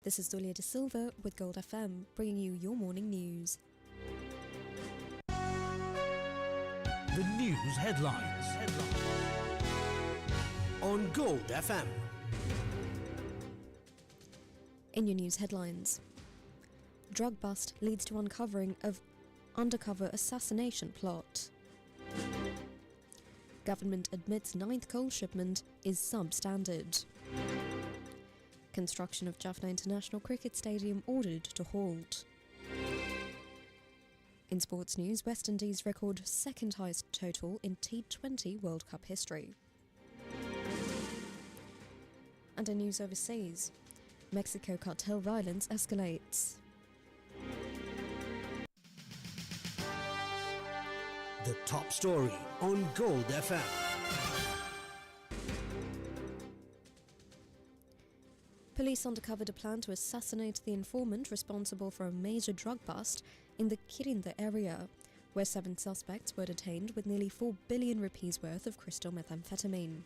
This is Dulia De Silva with Gold FM, bringing you your morning news. The news headlines on Gold FM. In your news headlines, drug bust leads to uncovering of undercover assassination plot. Government admits 9th coal shipment is substandard. Construction of Jaffna International Cricket Stadium ordered to halt. In sports news, West Indies record second highest total in T20 World Cup history. And in news overseas, Mexico cartel violence escalates. The top story on Gold FM. Police uncovered a plan to assassinate the informant responsible for a major drug bust in the Kirinda area, where 7 suspects were detained with nearly 4 billion rupees worth of crystal methamphetamine.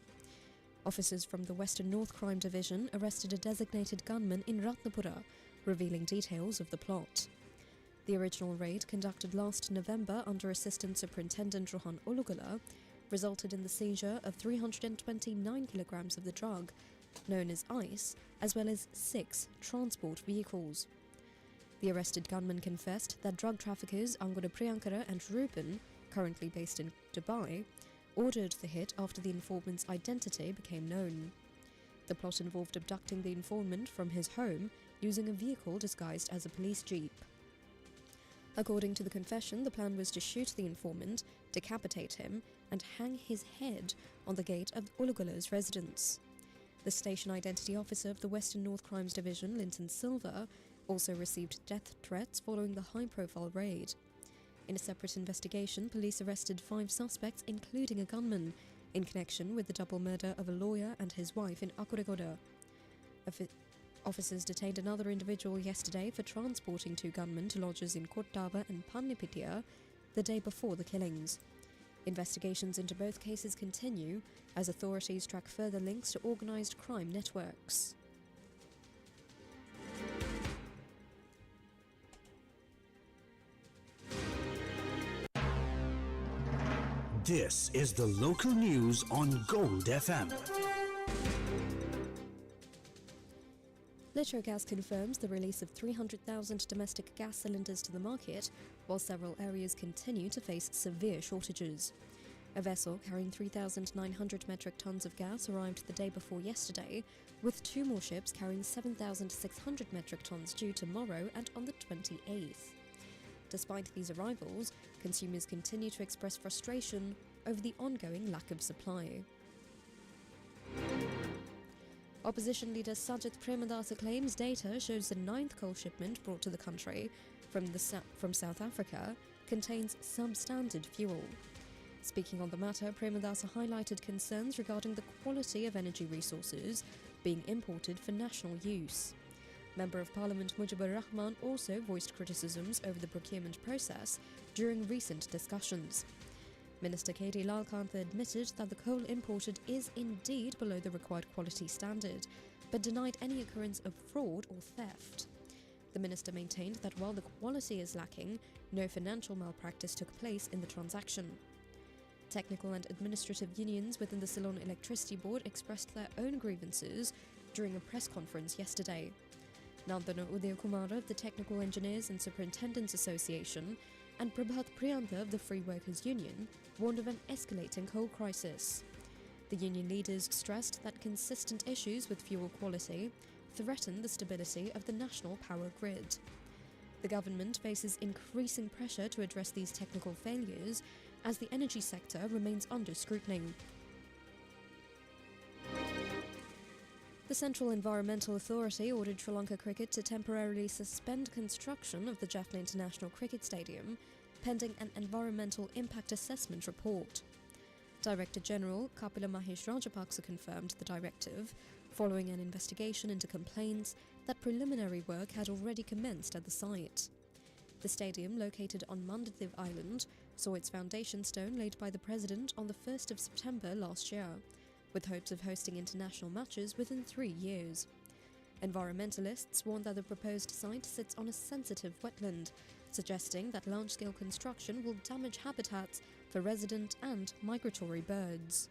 Officers from the Western North Crime Division arrested a designated gunman in Ratnapura, revealing details of the plot. The original raid, conducted last November under Assistant Superintendent Rohan Ulugala, resulted in the seizure of 329 kilograms of the drug, known as ice, as well as 6 transport vehicles. The arrested gunman confessed that drug traffickers Angura Priyankara and Rupan, currently based in Dubai, ordered the hit after the informant's identity became known. The plot involved abducting the informant from his home using a vehicle disguised as a police jeep. According to the confession, the plan was to shoot the informant, decapitate him, and hang his head on the gate of Ulugala's residence. The station identity officer of the Western North Crimes Division, Linton Silva, also received death threats following the high-profile raid. In a separate investigation, police arrested 5 suspects, including a gunman, in connection with the double murder of a lawyer and his wife in Akuregoda. Officers detained another individual yesterday for transporting 2 gunmen to lodges in Kottava and Pannipitia the day before the killings. Investigations into both cases continue as authorities track further links to organised crime networks. This is the local news on Gold FM. Litrogas confirms the release of 300,000 domestic gas cylinders to the market, while several areas continue to face severe shortages. A vessel carrying 3,900 metric tons of gas arrived the day before yesterday, with 2 more ships carrying 7,600 metric tons due tomorrow and on the 28th. Despite these arrivals, consumers continue to express frustration over the ongoing lack of supply. Opposition leader Sajith Premadasa claims data shows the 9th coal shipment brought to the country from South Africa contains substandard fuel. Speaking on the matter, Premadasa highlighted concerns regarding the quality of energy resources being imported for national use. Member of Parliament Mujibur Rahman also voiced criticisms over the procurement process during recent discussions. Minister K.D. Lalkantha admitted that the coal imported is indeed below the required quality standard, but denied any occurrence of fraud or theft. The minister maintained that while the quality is lacking, no financial malpractice took place in the transaction. Technical and administrative unions within the Ceylon Electricity Board expressed their own grievances during a press conference yesterday. Nandana Udayakumara of the Technical Engineers and Superintendents Association and Prabhat Priyantha of the Free Workers Union warned of an escalating coal crisis. The union leaders stressed that consistent issues with fuel quality threaten the stability of the national power grid. The government faces increasing pressure to address these technical failures as the energy sector remains under scrutiny. The Central Environmental Authority ordered Sri Lanka Cricket to temporarily suspend construction of the Jaffna International Cricket Stadium, pending an environmental impact assessment report. Director General Kapila Mahesh Rajapaksa confirmed the directive, following an investigation into complaints that preliminary work had already commenced at the site. The stadium, located on Mandiv Island, saw its foundation stone laid by the President on the 1st of September last year, with hopes of hosting international matches within 3 years. Environmentalists warn that the proposed site sits on a sensitive wetland, suggesting that large-scale construction will damage habitats for resident and migratory birds.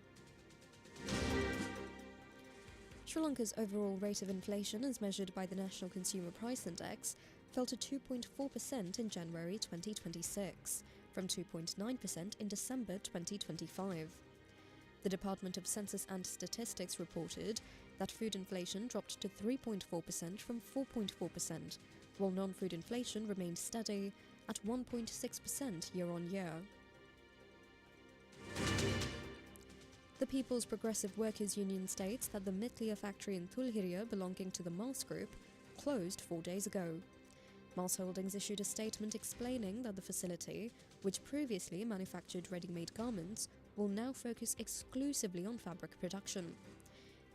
Sri Lanka's overall rate of inflation, as measured by the National Consumer Price Index, fell to 2.4% in January 2026, from 2.9% in December 2025. The Department of Census and Statistics reported that food inflation dropped to 3.4% from 4.4%, while non-food inflation remained steady at 1.6% year-on-year. The People's Progressive Workers Union states that the Mitlia factory in Tulhirya, belonging to the Mars Group, closed 4 days ago. Mars Holdings issued a statement explaining that the facility, which previously manufactured ready-made garments, will now focus exclusively on fabric production.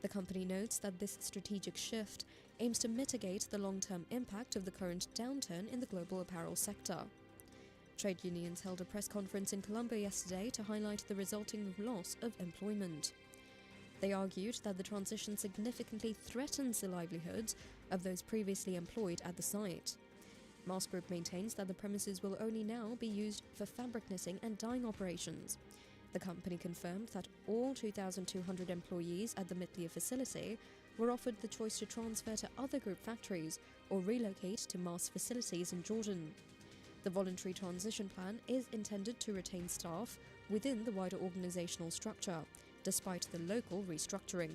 The company notes that this strategic shift aims to mitigate the long-term impact of the current downturn in the global apparel sector. Trade unions held a press conference in Colombo yesterday to highlight the resulting loss of employment. They argued that the transition significantly threatens the livelihoods of those previously employed at the site. Mars Group maintains that the premises will only now be used for fabric knitting and dyeing operations. The company confirmed that all 2,200 employees at the Mitlia facility were offered the choice to transfer to other group factories or relocate to Mars facilities in Jordan. The voluntary transition plan is intended to retain staff within the wider organizational structure, despite the local restructuring.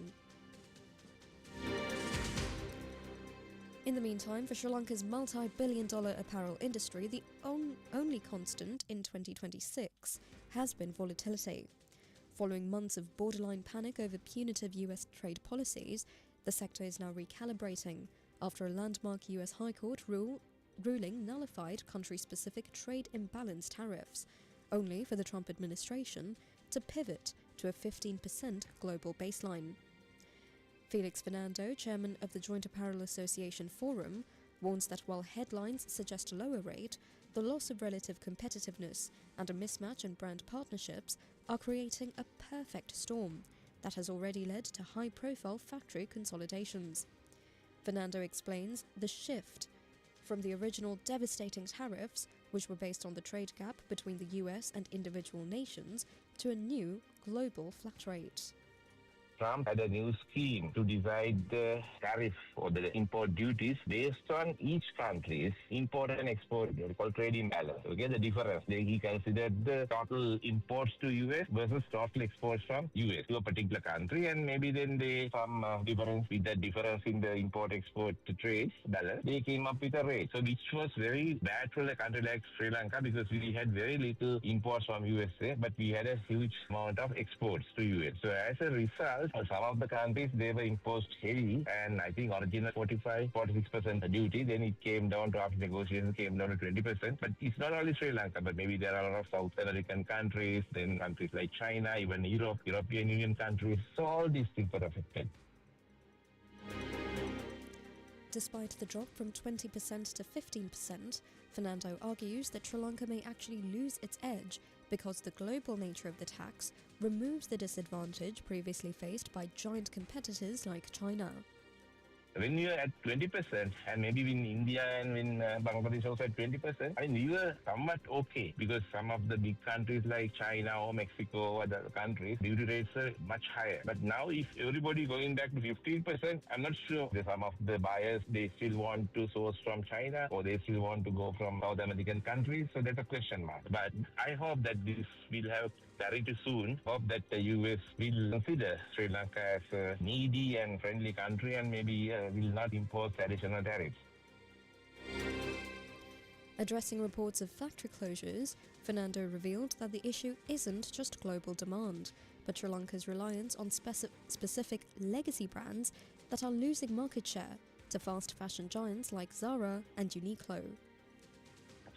In the meantime, for Sri Lanka's multi-billion-dollar apparel industry, the only constant in 2026 has been volatility. Following months of borderline panic over punitive US trade policies, the sector is now recalibrating after a landmark US High Court ruling nullified country-specific trade imbalance tariffs, only for the Trump administration to pivot to a 15% global baseline. Felix Fernando, chairman of the Joint Apparel Association Forum, warns that while headlines suggest a lower rate, the loss of relative competitiveness and a mismatch in brand partnerships are creating a perfect storm that has already led to high-profile factory consolidations. Fernando explains the shift from the original devastating tariffs, which were based on the trade gap between the US and individual nations, to a new global flat rate. Trump had a new scheme to decide the tariff or the import duties based on each country's import and export, called trade imbalance. Okay, the difference. He considered the total imports to US versus total exports from US to a particular country, and maybe then some difference with that difference in the import-export trade balance, they came up with a rate. So which was very bad for a country like Sri Lanka, because we had very little imports from USA, but we had a huge amount of exports to US. So as a result, some of the countries, they were imposed heavy, and I think original 45-46% duty. Then it came down to, after negotiations, came down to 20%. But it's not only Sri Lanka, but maybe there are a lot of South American countries, then countries like China, even Europe, European Union countries. So all these things were affected. Despite the drop from 20% to 15%, Fernando argues that Sri Lanka may actually lose its edge because the global nature of the tax removes the disadvantage previously faced by giant competitors like China. When you're at 20%, and maybe in India and in Bangladesh also at 20%, I mean, we were somewhat okay, because some of the big countries like China or Mexico or other countries, duty rates are much higher. But now if everybody going back to 15%, I'm not sure. Some of the buyers, they still want to source from China, or they still want to go from South American countries. So that's a question mark. But I hope that this will have clarity soon. Hope that the US will consider Sri Lanka as a needy and friendly country, and maybe will not impose additional tariffs. Addressing reports of factory closures, Fernando revealed that the issue isn't just global demand, but Sri Lanka's reliance on specific legacy brands that are losing market share to fast fashion giants like Zara and Uniqlo.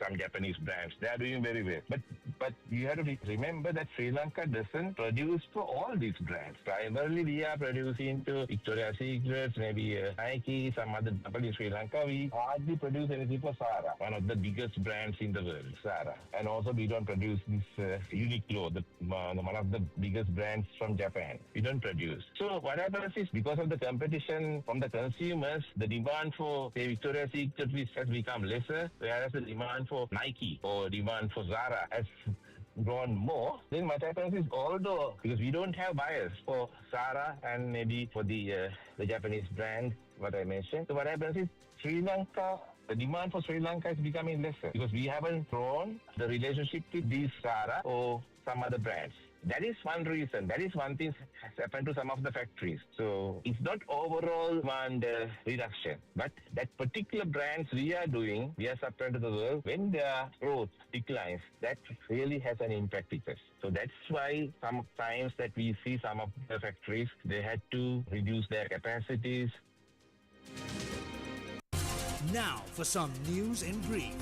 some Japanese brands. They are doing very well. But you have to remember that Sri Lanka doesn't produce for all these brands. Primarily, we are producing to Victoria's Secret, maybe Nike, some other company in Sri Lanka. We hardly produce anything for Zara, one of the biggest brands in the world, Zara. And also, we don't produce this Uniqlo, one of the biggest brands from Japan. We don't produce. So what happens is, because of the competition from the consumers, the demand for, say, Victoria's Secret has become lesser, whereas the demand for Nike or demand for Zara has grown more. Then what happens is, although, because we don't have buyers for Zara and maybe for the Japanese brand, what I mentioned, so what happens is, Sri Lanka, the demand for Sri Lanka is becoming lesser because we haven't grown the relationship with these Zara or some other brands. That is one reason. That is one thing has happened to some of the factories. So it's not overall demand reduction, but that particular brands we are supplying to the world, when their growth declines, that really has an impact with us. So that's why sometimes that we see some of the factories, they had to reduce their capacities. Now for some news in brief.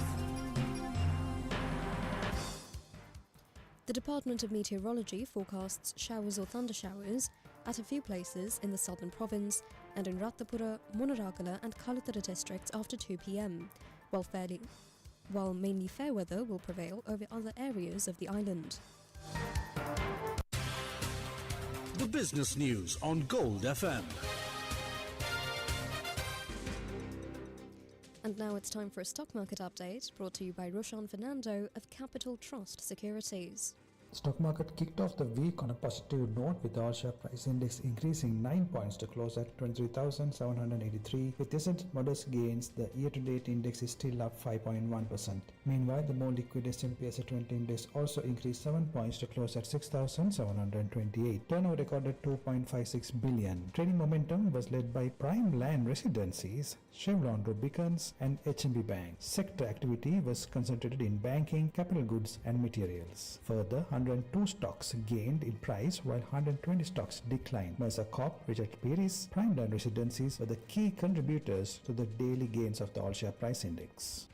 The Department of Meteorology forecasts showers or thunder showers at a few places in the southern province and in Ratnapura, Munaragala and Kalathara districts after 2 p.m, while mainly fair weather will prevail over other areas of the island. The business news on Gold FM. And now it's time for a stock market update brought to you by Roshan Fernando of Capital Trust Securities. Stock market kicked off the week on a positive note with the all-share price index increasing 9 points to close at 23,783. With recent modest gains, the year-to-date index is still up 5.1%. Meanwhile, the more liquid S&P Asset 20 index also increased 7 points to close at 6,728. Turnover recorded 2.56 billion. Trading momentum was led by Prime Land Residencies, Chevron Rubicons and HMB Bank. Sector activity was concentrated in banking, capital goods and materials. Further, 102 stocks gained in price while 120 stocks declined. Mercer Corp, Richard Peris, Prime Land Residencies were the key contributors to the daily gains of the all-share price index.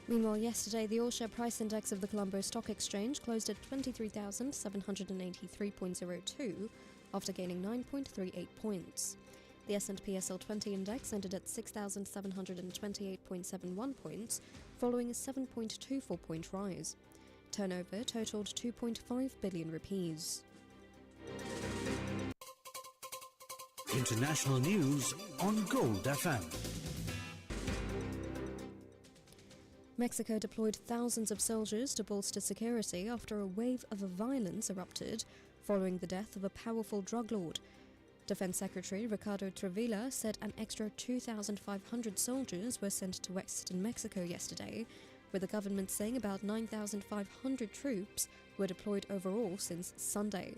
Meanwhile, yesterday, the all-share price index of the Colombo Stock Exchange closed at 23,783.02 after gaining 9.38 points. The S&P SL20 index ended at 6,728.71 points, following a 7.24 point rise. Turnover totaled 2.5 billion rupees. International news on Gold FM. Mexico deployed thousands of soldiers to bolster security after a wave of violence erupted following the death of a powerful drug lord. Defense Secretary Ricardo Trevilla said an extra 2,500 soldiers were sent to western Mexico yesterday, with the government saying about 9,500 troops were deployed overall since Sunday.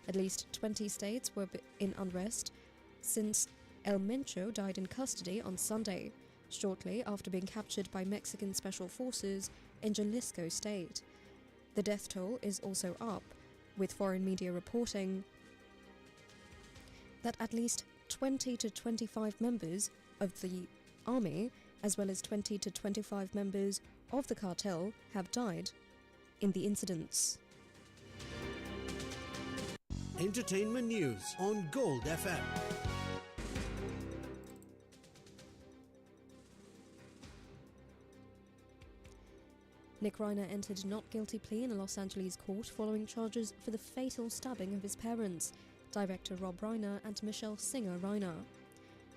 At least 20 states were in unrest since El Mencho died in custody on Sunday, shortly after being captured by Mexican special forces in Jalisco state. The death toll is also up, with foreign media reporting that at least 20 to 25 members of the army, as well as 20 to 25 members of the cartel, have died in the incidents. Entertainment news on Gold FM. Nick Reiner entered not guilty plea in a Los Angeles court following charges for the fatal stabbing of his parents, director Rob Reiner and Michelle Singer Reiner.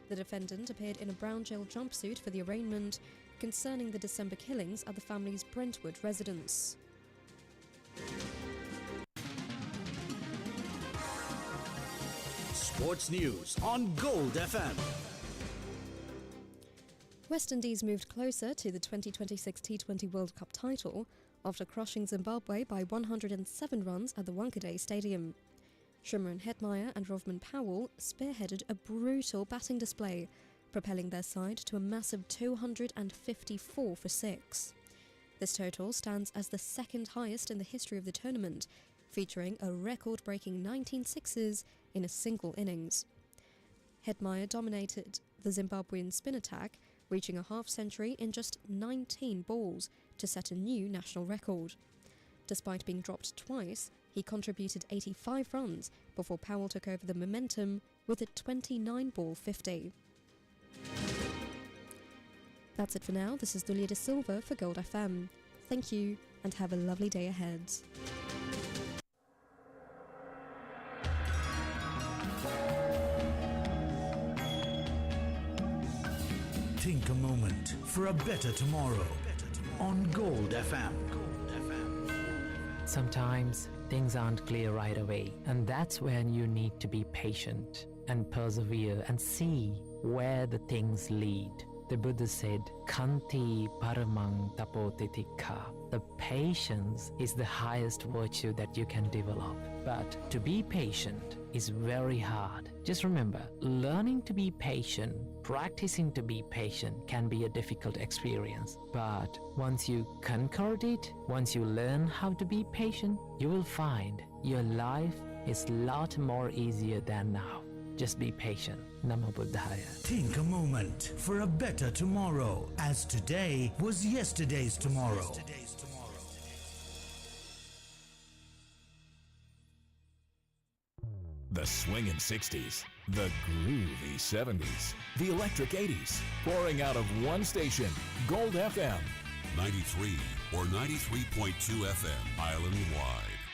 The defendant appeared in a brown gel jumpsuit for the arraignment concerning the December killings at the family's Brentwood residence. Sports news on Gold FM. West Indies moved closer to the 2026 T20 World Cup title after crushing Zimbabwe by 107 runs at the Wankhede Stadium. Shimron Hetmyer and Rovman Powell spearheaded a brutal batting display, propelling their side to a massive 254 for 6. This total stands as the second highest in the history of the tournament, featuring a record-breaking 19 sixes in a single innings. Hetmyer dominated the Zimbabwean spin attack, reaching a half century in just 19 balls to set a new national record. Despite being dropped twice, he contributed 85 runs before Powell took over the momentum with a 29-ball 50. That's it for now. This is Dulia De Silva for Gold FM. Thank you and have a lovely day ahead. Think a moment for a better tomorrow on Gold FM. Sometimes things aren't clear right away, and that's when you need to be patient and persevere and see where the things lead. The Buddha said, Kanti paramang tapotitikha. The patience is the highest virtue that you can develop. But to be patient is very hard. Just remember, learning to be patient, practicing to be patient can be a difficult experience. But once you conquered it, once you learn how to be patient, you will find your life is a lot more easier than now. Just be patient. Namo Buddhaya. Think a moment for a better tomorrow, as today was yesterday's tomorrow. The swinging 60s, the groovy 70s, the electric 80s, pouring out of one station, Gold FM. 93 or 93.2 FM, island-wide.